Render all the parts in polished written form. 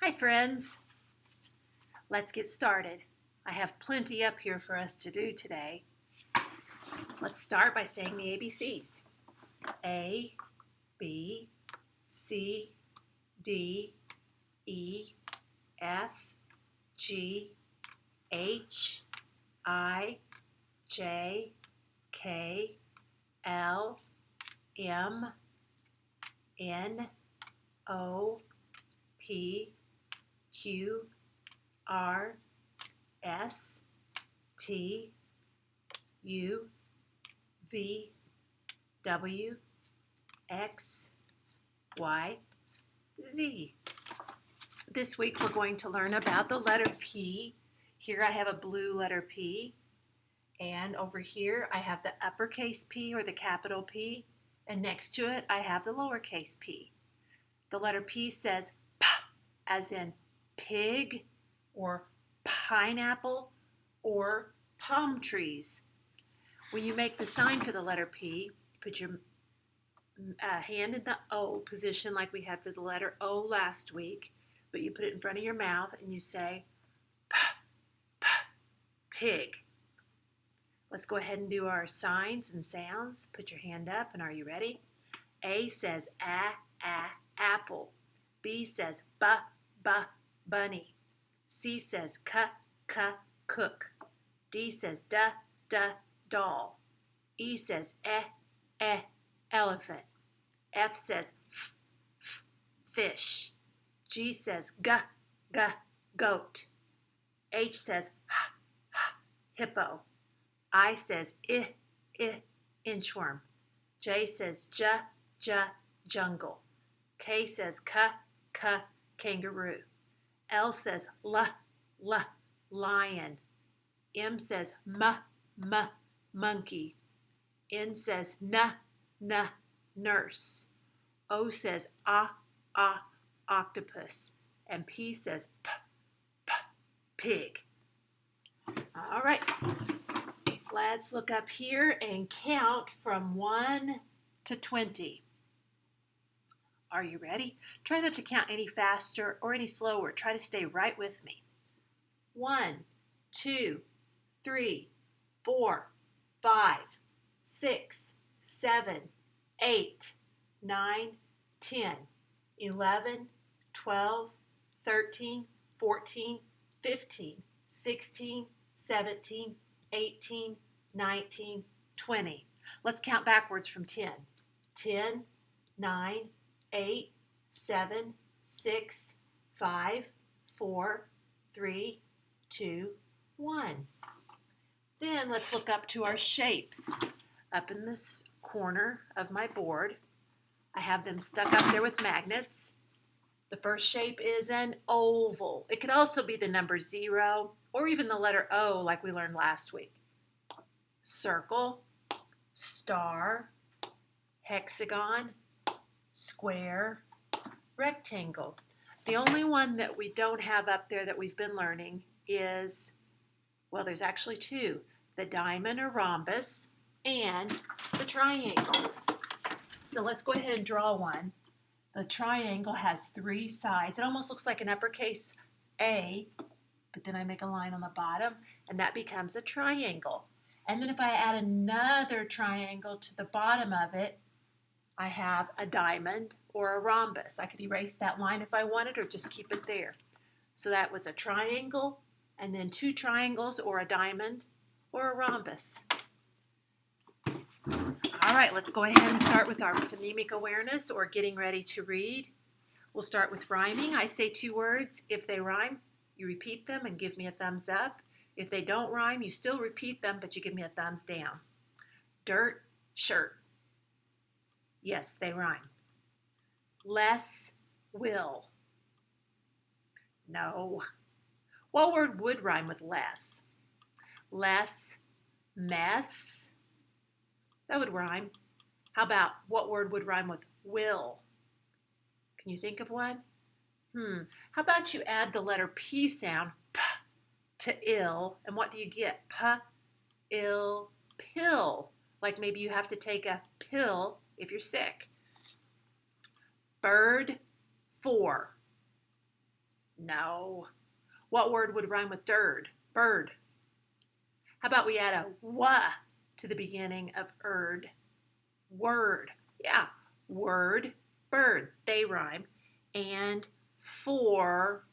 Hi friends, let's get started. I have plenty up here for us to do today. Let's start by saying the ABCs. A, B, C, D, E, F, G, H, I, J, K, L, M, N, O, P, Q, R, S, T, U, V, W, X, Y, Z. This week we're going to learn about the letter P. Here I have a blue letter P, and over here I have the uppercase P or the capital P, and next to it I have the lowercase p. The letter P says P, as in pig or pineapple or palm trees. When you make the sign for the letter P, put your hand in the O position like we had for the letter O last week, but you put it in front of your mouth and you say P, P, pig. Let's go ahead and do our signs and sounds. Put your hand up, and are you ready? A says apple. B says bunny. C says cook. D says doll. E says elephant. F says fish. G says goat. H says hippo. I says inchworm. J says jungle. K says kangaroo. L says lion. M says monkey. N says nurse. O says octopus. And P says pig. All right. Let's look up here and count from 1 to 20. Are you ready? Try not to count any faster or any slower. Try to stay right with me. 1, 2, 3, 4, 5, 6, 7, 8, 9, 10, 11, 12, 13, 14, 15, 16, 17, 18, 19, 20. Let's count backwards from 10. 10, 9, 8, 7, 6, 5, 4, 3, 2, 1. Then let's look up to our shapes. Up in this corner of my board, I have them stuck up there with magnets. The first shape is an oval. It could also be the number 0 or even the letter O like we learned last week. Circle, star, hexagon, square, rectangle. The only one that we don't have up there that we've been learning is, well, there's actually two, the diamond or rhombus and the triangle. So let's go ahead and draw one. The triangle has 3 sides. It almost looks like an uppercase A, but then I make a line on the bottom, and that becomes a triangle. And then if I add another triangle to the bottom of it, I have a diamond or a rhombus. I could erase that line if I wanted or just keep it there. So that was a triangle, and then 2 triangles or a diamond or a rhombus. All right, let's go ahead and start with our phonemic awareness or getting ready to read. We'll start with rhyming. I say 2 words. If they rhyme, you repeat them and give me a thumbs up. If they don't rhyme, you still repeat them, but you give me a thumbs down. Dirt, shirt. Yes, they rhyme. Less, will. No. What word would rhyme with less? Less, mess. That would rhyme. How about what word would rhyme with will? Can you think of one? How about you add the letter P sound, P, to ill, and what do you get? P, ill, pill. Like maybe you have to take a pill if you're sick. Bird, 4. No. What word would rhyme with third? Bird. How about we add a wa to the beginning of erd? Word. Yeah. Word, bird. They rhyme. And for,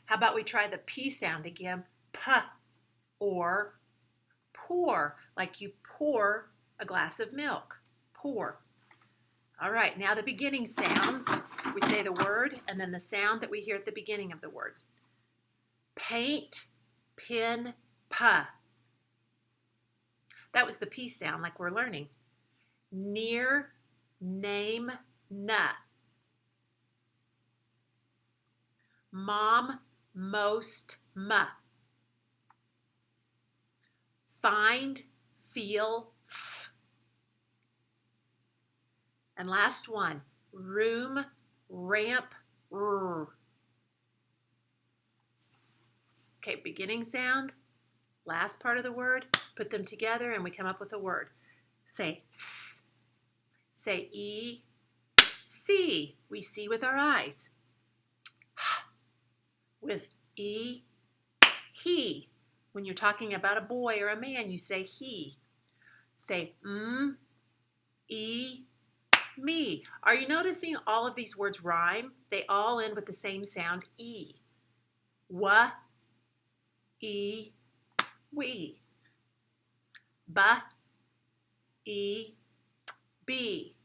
how about we try the P sound again? P or pour, like you pour a glass of milk. Pour. All right, now the beginning sounds. We say the word and then the sound that we hear at the beginning of the word. Paint, pin, pa. That was the P sound like we're learning. Near, name, na. Mom, most, ma. Find, feel, f. And last one, room, ramp, r. Okay, beginning sound, last part of the word, put them together and we come up with a word. Say s. Say e, see. We see with our eyes. With e, he. When you're talking about a boy or a man, you say he. Say e, me. Are you noticing all of these words rhyme? They all end with the same sound, e. Wa, e, we. Ba, e, be.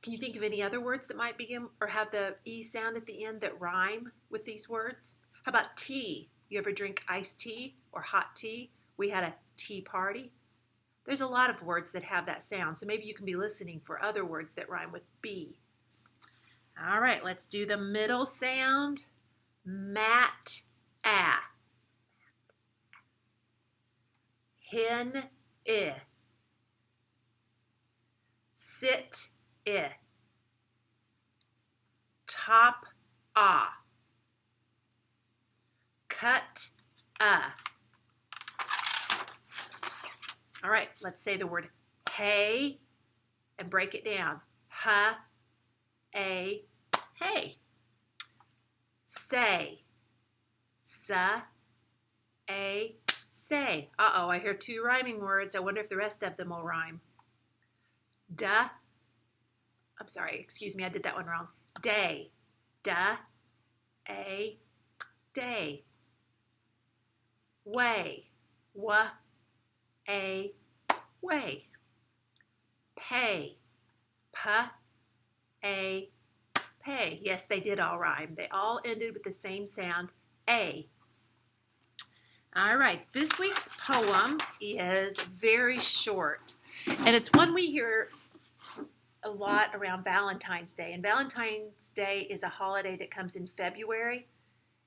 Can you think of any other words that might begin or have the e sound at the end that rhyme with these words? How about tea? You ever drink iced tea or hot tea? We had a tea party. There's a lot of words that have that sound, so maybe you can be listening for other words that rhyme with B. All right, let's do the middle sound. Mat, a. Hen, I. Sit, I. Top, ah. Cut, All right, let's say the word hey and break it down. Ha, a, hey. Say, sa, a, say. Uh-oh, I hear two rhyming words. I wonder if the rest of them will rhyme. Da, I'm sorry, excuse me, I did that one wrong. Day, da, a, day. Way, wa, a, way. Pay, pa, a, pay. Yes, they did all rhyme. They all ended with the same sound, a. All right, this week's poem is very short, and it's one we hear a lot around Valentine's Day. And Valentine's Day is a holiday that comes in February,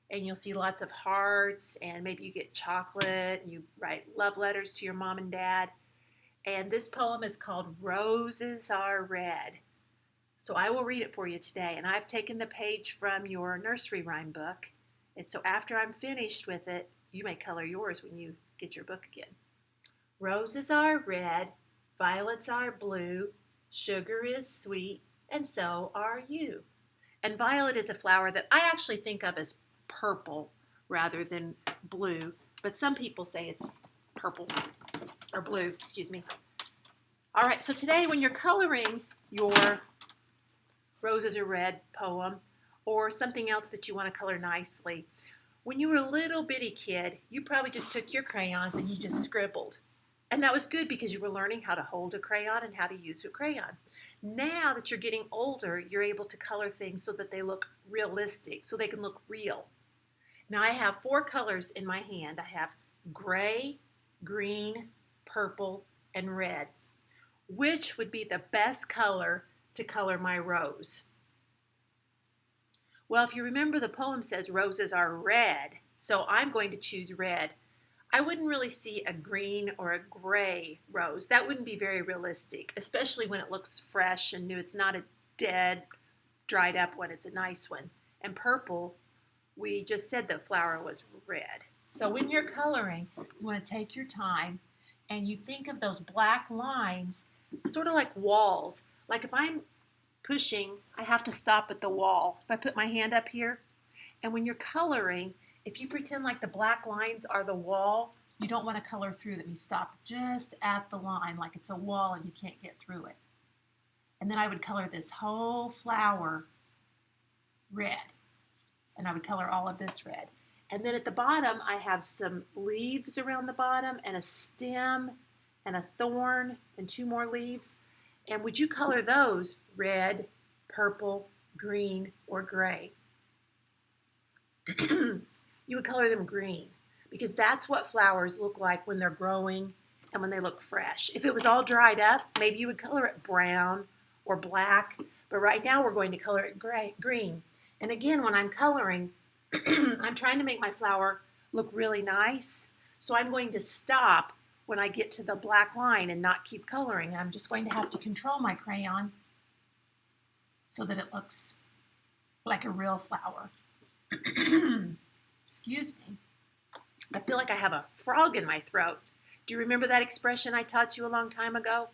and you'll see lots of hearts, and maybe you get chocolate, and you write love letters to your mom and dad. And this poem is called Roses Are Red. So I will read it for you today, and I've taken the page from your nursery rhyme book. And so after I'm finished with it, you may color yours when you get your book again. Roses are red, violets are blue, sugar is sweet, and so are you. And violet is a flower that I actually think of as purple rather than blue, but some people say it's purple or blue, excuse me. All right, so today when you're coloring your Roses Are Red poem or something else that you want to color nicely, when you were a little bitty kid, you probably just took your crayons and you just scribbled. And that was good because you were learning how to hold a crayon and how to use a crayon. Now that you're getting older, you're able to color things so that they look realistic, so they can look real. Now I have 4 colors in my hand. I have gray, green, purple, and red. Which would be the best color to color my rose? Well, if you remember, the poem says roses are red, so I'm going to choose red. I wouldn't really see a green or a gray rose. That wouldn't be very realistic, especially when it looks fresh and new. It's not a dead, dried up one. It's a nice one. And purple, we just said the flower was red. So when you're coloring, you want to take your time and you think of those black lines sort of like walls. Like if I'm pushing, I have to stop at the wall. If I put my hand up here And when you're coloring, if you pretend like the black lines are the wall, you don't want to color through them. You stop just at the line like it's a wall and you can't get through it. And then I would color this whole flower red. And I would color all of this red. And then at the bottom, I have some leaves around the bottom and a stem and a thorn and 2 more leaves. And would you color those red, purple, green, or gray? You would color them green because that's what flowers look like when they're growing and when they look fresh. If it was all dried up, maybe you would color it brown or black, but right now we're going to color it green. And again, when I'm coloring, I'm trying to make my flower look really nice, so I'm going to stop when I get to the black line and not keep coloring. I'm just going to have to control my crayon so that it looks like a real flower. Excuse me. I feel like I have a frog in my throat. Do you remember that expression I taught you a long time ago?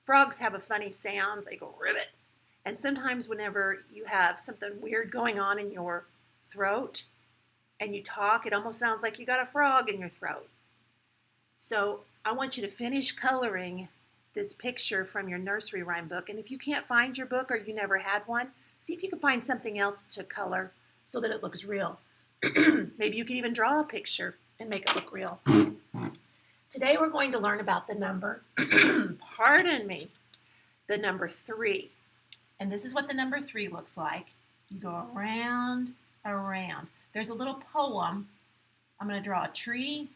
Frogs have a funny sound. They go ribbit. And sometimes whenever you have something weird going on in your throat and you talk, it almost sounds like you got a frog in your throat. So I want you to finish coloring this picture from your nursery rhyme book. And if you can't find your book or you never had one, see if you can find something else to color so that it looks real. Maybe you can even draw a picture and make it look real. Today we're going to learn about the number, pardon me, the number 3. And this is what the number 3 looks like. You go around, around. There's a little poem. I'm going to draw a tree,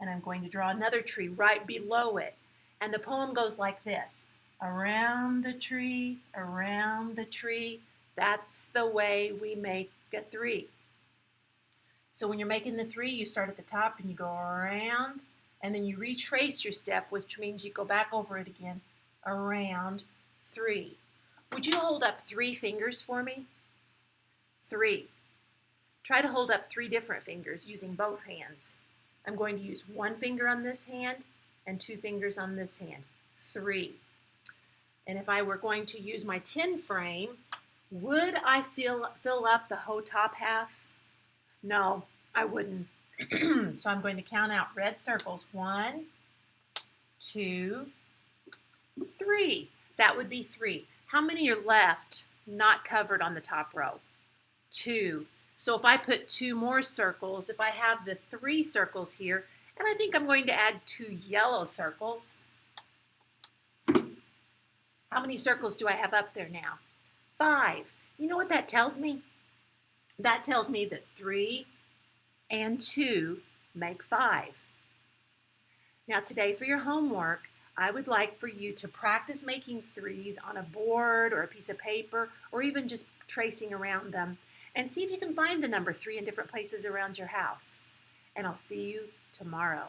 and I'm going to draw another tree right below it. And the poem goes like this. Around the tree, that's the way we make a 3. So when you're making the 3, you start at the top and you go around, and then you retrace your step, which means you go back over it again, around 3. Would you hold up 3 fingers for me? 3. Try to hold up 3 different fingers using both hands. I'm going to use 1 finger on this hand and 2 fingers on this hand. 3. And if I were going to use my 10 frame, would I fill up the whole top half? No, I wouldn't. So I'm going to count out red circles. 1, 2, 3. That would be 3. How many are left not covered on the top row? 2. So if I put 2 more circles, if I have the 3 circles here, and I think I'm going to add 2 yellow circles. How many circles do I have up there now? 5. You know what that tells me? That tells me that 3 and 2 make 5. Now today for your homework, I would like for you to practice making 3s on a board or a piece of paper or even just tracing around them and see if you can find the number 3 in different places around your house. And I'll see you tomorrow.